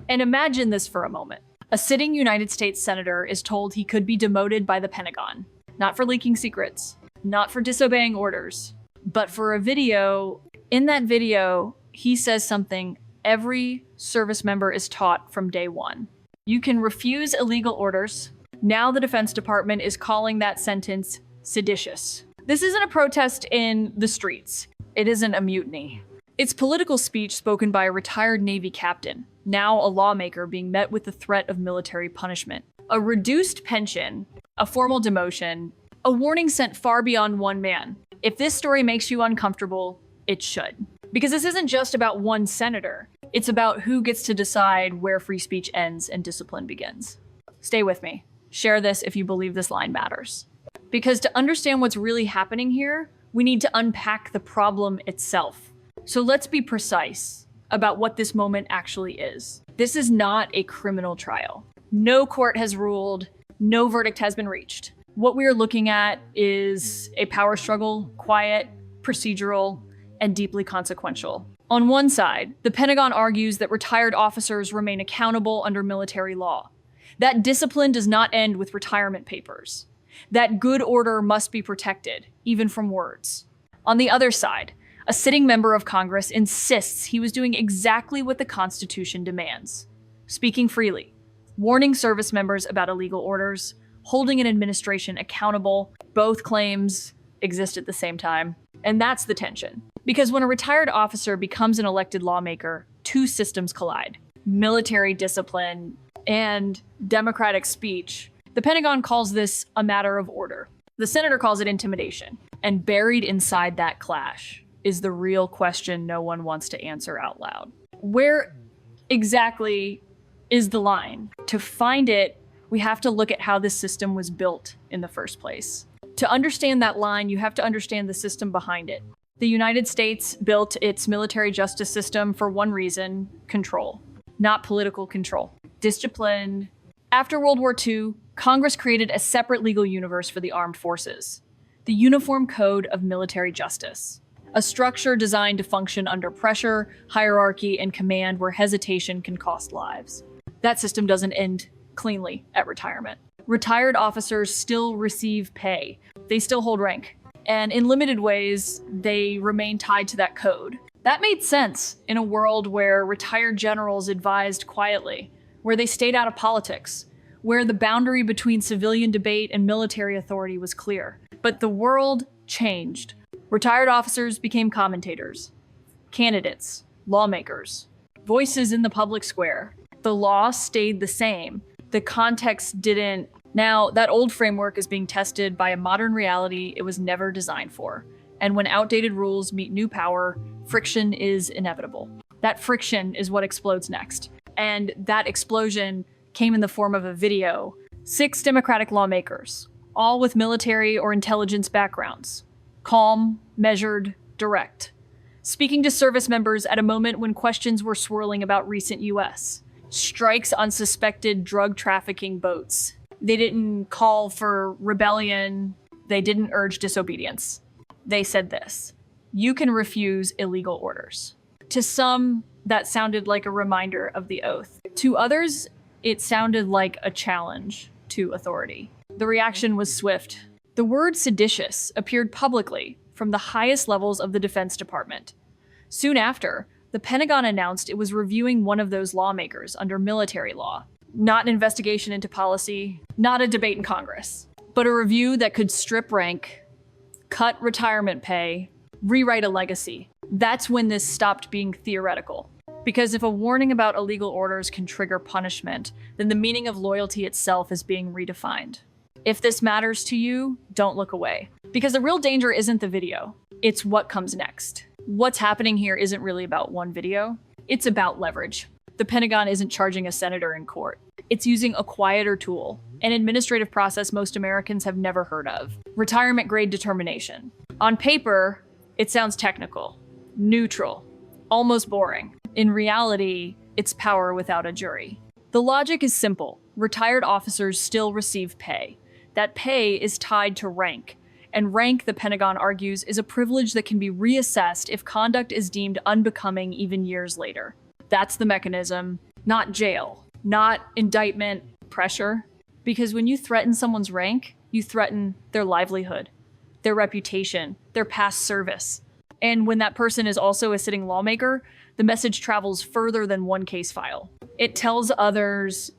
And imagine this for a moment. A sitting United States senator is told he could be demoted by the Pentagon, not for leaking secrets, not for disobeying orders, but for a video. In that video, he says something every service member is taught from day one. You can refuse illegal orders. Now the Defense Department is calling that sentence seditious. This isn't a protest in the streets. It isn't a mutiny. It's political speech spoken by a retired Navy captain, now a lawmaker being met with the threat of military punishment. A reduced pension, a formal demotion, a warning sent far beyond one man. If this story makes you uncomfortable, it should. Because this isn't just about one senator. It's about who gets to decide where free speech ends and discipline begins. Stay with me. Share this if you believe this line matters. Because to understand what's really happening here, we need to unpack the problem itself. So let's be precise about what this moment actually is. This is not a criminal trial. No court has ruled, no verdict has been reached. What we are looking at is a power struggle, quiet, procedural, and deeply consequential. On one side, the Pentagon argues that retired officers remain accountable under military law. That discipline does not end with retirement papers. That good order must be protected, even from words. On the other side, a sitting member of Congress insists he was doing exactly what the Constitution demands. Speaking freely, warning service members about illegal orders, holding an administration accountable. Both claims exist at the same time. And that's the tension. Because when a retired officer becomes an elected lawmaker, two systems collide. Military discipline and democratic speech. The Pentagon calls this a matter of order. The senator calls it intimidation. And buried inside that clash is the real question no one wants to answer out loud. Where exactly is the line? To find it, we have to look at how this system was built in the first place. To understand that line, you have to understand the system behind it. The United States built its military justice system for one reason: control, not political control. Discipline. After World War II, Congress created a separate legal universe for the armed forces, the Uniform Code of Military Justice, a structure designed to function under pressure, hierarchy, and command where hesitation can cost lives. That system doesn't end cleanly at retirement. Retired officers still receive pay. They still hold rank. And in limited ways, they remain tied to that code. That made sense in a world where retired generals advised quietly, where they stayed out of politics, where the boundary between civilian debate and military authority was clear. But the world changed. Retired officers became commentators, candidates, lawmakers, voices in the public square. The law stayed the same. The context didn't. Now, that old framework is being tested by a modern reality it was never designed for. And when outdated rules meet new power, friction is inevitable. That friction is what explodes next. And that explosion came in the form of a video. 6 Democratic lawmakers, all with military or intelligence backgrounds. Calm, measured, direct. Speaking to service members at a moment when questions were swirling about recent US strikes on suspected drug trafficking boats. They didn't call for rebellion. They didn't urge disobedience. They said this: you can refuse illegal orders. To some, that sounded like a reminder of the oath. To others, it sounded like a challenge to authority. The reaction was swift. The word seditious appeared publicly from the highest levels of the Defense Department. Soon after, the Pentagon announced it was reviewing one of those lawmakers under military law. Not an investigation into policy, not a debate in Congress, but a review that could strip rank, cut retirement pay, rewrite a legacy. That's when this stopped being theoretical. Because if a warning about illegal orders can trigger punishment, then the meaning of loyalty itself is being redefined. If this matters to you, don't look away. Because the real danger isn't the video, it's what comes next. What's happening here isn't really about one video, it's about leverage. The Pentagon isn't charging a senator in court. It's using a quieter tool, an administrative process most Americans have never heard of: retirement grade determination. On paper, it sounds technical, neutral, almost boring. In reality, it's power without a jury. The logic is simple. Retired officers still receive pay. That pay is tied to rank. And rank, the Pentagon argues, is a privilege that can be reassessed if conduct is deemed unbecoming even years later. That's the mechanism. not jail, not indictment, pressure. Because when you threaten someone's rank, you threaten their livelihood, their reputation, their past service. And when that person is also a sitting lawmaker, the message travels further than one case file. It tells others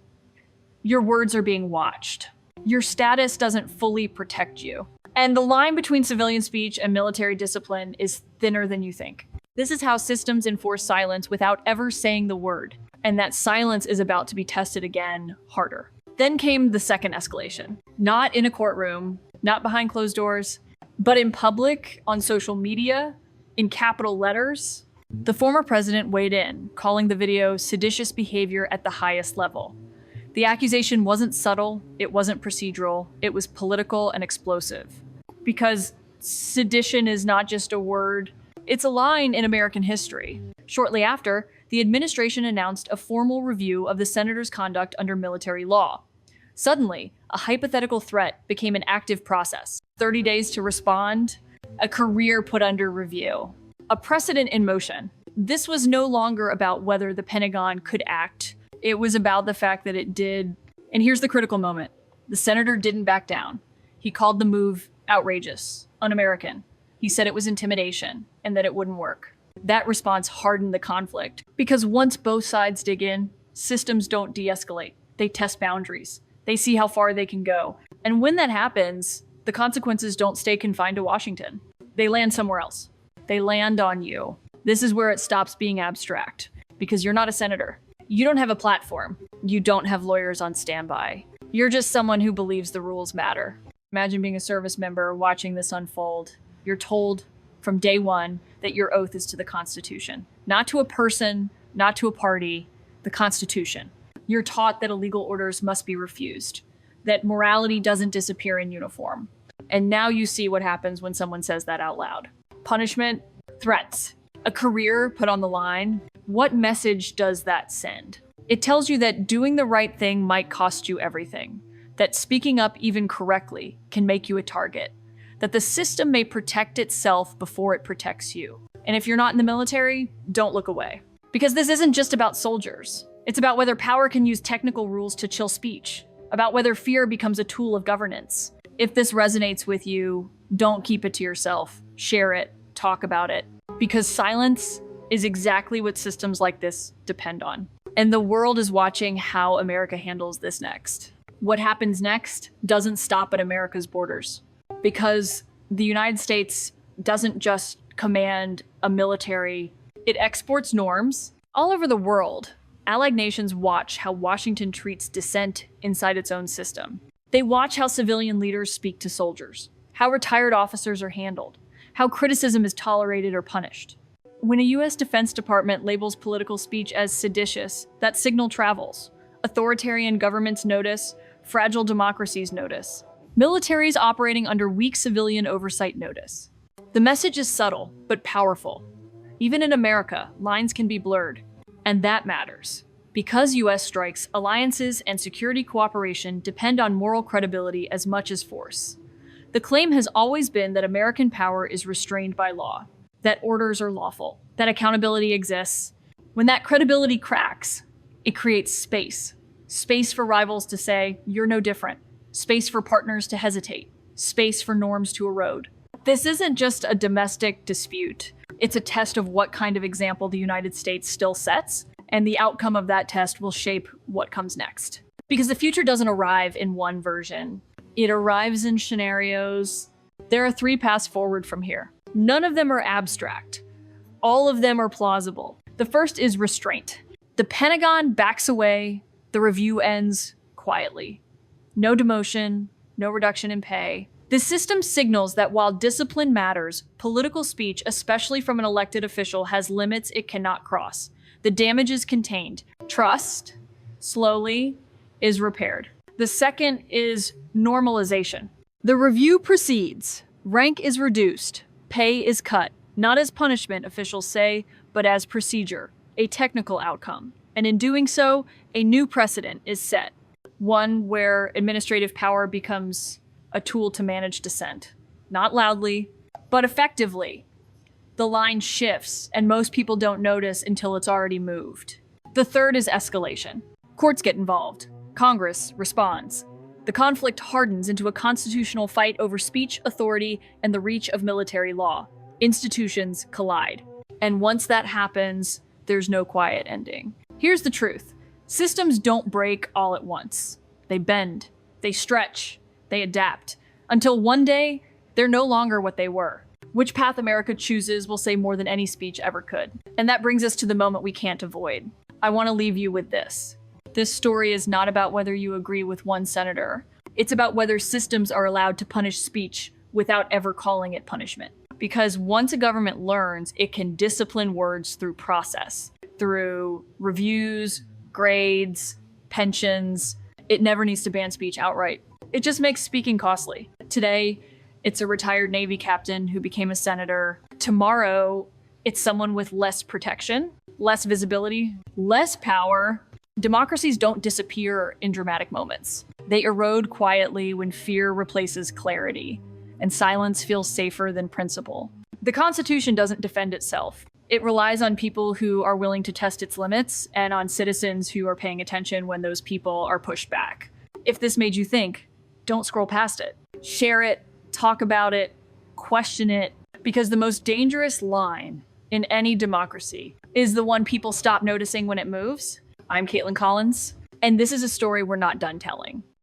your words are being watched. Your status doesn't fully protect you. And the line between civilian speech and military discipline is thinner than you think. This is how systems enforce silence without ever saying the word. And that silence is about to be tested again harder. Then came the second escalation. Not in a courtroom, not behind closed doors, but in public, on social media, in capital letters. The former president weighed in, calling the video seditious behavior at the highest level. The accusation wasn't subtle, it wasn't procedural, it was political and explosive. Because sedition is not just a word, it's a line in American history. Shortly after, the administration announced a formal review of the senator's conduct under military law. Suddenly, a hypothetical threat became an active process. 30 days to respond, a career put under review. A precedent in motion. This was no longer about whether the Pentagon could act. It was about the fact that it did. And here's the critical moment. The senator didn't back down. He called the move outrageous, un-American. He said it was intimidation and that it wouldn't work. That response hardened the conflict. Because once both sides dig in, systems don't de-escalate. They test boundaries. They see how far they can go. And when that happens, the consequences don't stay confined to Washington. They land somewhere else. They land on you. This is where it stops being abstract. Because you're not a senator. You don't have a platform. You don't have lawyers on standby. You're just someone who believes the rules matter. Imagine being a service member watching this unfold. You're told from day one that your oath is to the Constitution. Not to a person, not to a party, the Constitution. You're taught that illegal orders must be refused, that morality doesn't disappear in uniform. And now you see what happens when someone says that out loud. Punishment, threats, a career put on the line. What message does that send? It tells you that doing the right thing might cost you everything, that speaking up even correctly can make you a target, that the system may protect itself before it protects you. And if you're not in the military, don't look away. Because this isn't just about soldiers. It's about whether power can use technical rules to chill speech, about whether fear becomes a tool of governance. If this resonates with you, don't keep it to yourself. Share it, talk about it. Because silence is exactly what systems like this depend on. And the world is watching how America handles this next. What happens next doesn't stop at America's borders. Because the United States doesn't just command a military, it exports norms. All over the world, allied nations watch how Washington treats dissent inside its own system. They watch how civilian leaders speak to soldiers, how retired officers are handled, how criticism is tolerated or punished. When a US Defense Department labels political speech as seditious, that signal travels. Authoritarian governments notice, fragile democracies notice. Militaries operating under weak civilian oversight notice. The message is subtle, but powerful. Even in America, lines can be blurred. And that matters. Because US strikes, alliances and security cooperation depend on moral credibility as much as force. The claim has always been that American power is restrained by law, that orders are lawful, that accountability exists. When that credibility cracks, it creates space. Space for rivals to say, you're no different. Space for partners to hesitate. Space for norms to erode. This isn't just a domestic dispute. It's a test of what kind of example the United States still sets, and the outcome of that test will shape what comes next. Because the future doesn't arrive in one version. It arrives in scenarios. There are 3 paths forward from here. None of them are abstract. All of them are plausible. The first is restraint. The Pentagon backs away. The review ends quietly. No demotion, no reduction in pay. The system signals that while discipline matters, political speech, especially from an elected official, has limits it cannot cross. The damage is contained. Trust, slowly, is repaired. The second is normalization. The review proceeds. Rank is reduced. Pay is cut. Not as punishment, officials say, but as procedure, a technical outcome. And in doing so, a new precedent is set. One where administrative power becomes a tool to manage dissent. Not loudly, but effectively. The line shifts, and most people don't notice until it's already moved. The third is escalation. Courts get involved. Congress responds. The conflict hardens into a constitutional fight over speech, authority, and the reach of military law. Institutions collide. And once that happens, there's no quiet ending. Here's the truth. Systems don't break all at once. They bend, they stretch, they adapt, until one day, they're no longer what they were. Which path America chooses will say more than any speech ever could. And that brings us to the moment we can't avoid. I want to leave you with this. This story is not about whether you agree with one senator. It's about whether systems are allowed to punish speech without ever calling it punishment. Because once a government learns, it can discipline words through process, through reviews, grades, pensions. It never needs to ban speech outright. It just makes speaking costly. Today, it's a retired Navy captain who became a senator. Tomorrow, it's someone with less protection, less visibility, less power. Democracies don't disappear in dramatic moments. They erode quietly when fear replaces clarity, and silence feels safer than principle. The Constitution doesn't defend itself. It relies on people who are willing to test its limits and on citizens who are paying attention when those people are pushed back. If this made you think, don't scroll past it. Share it, talk about it, question it, because the most dangerous line in any democracy is the one people stop noticing when it moves. I'm Caitlin Collins, and this is a story we're not done telling.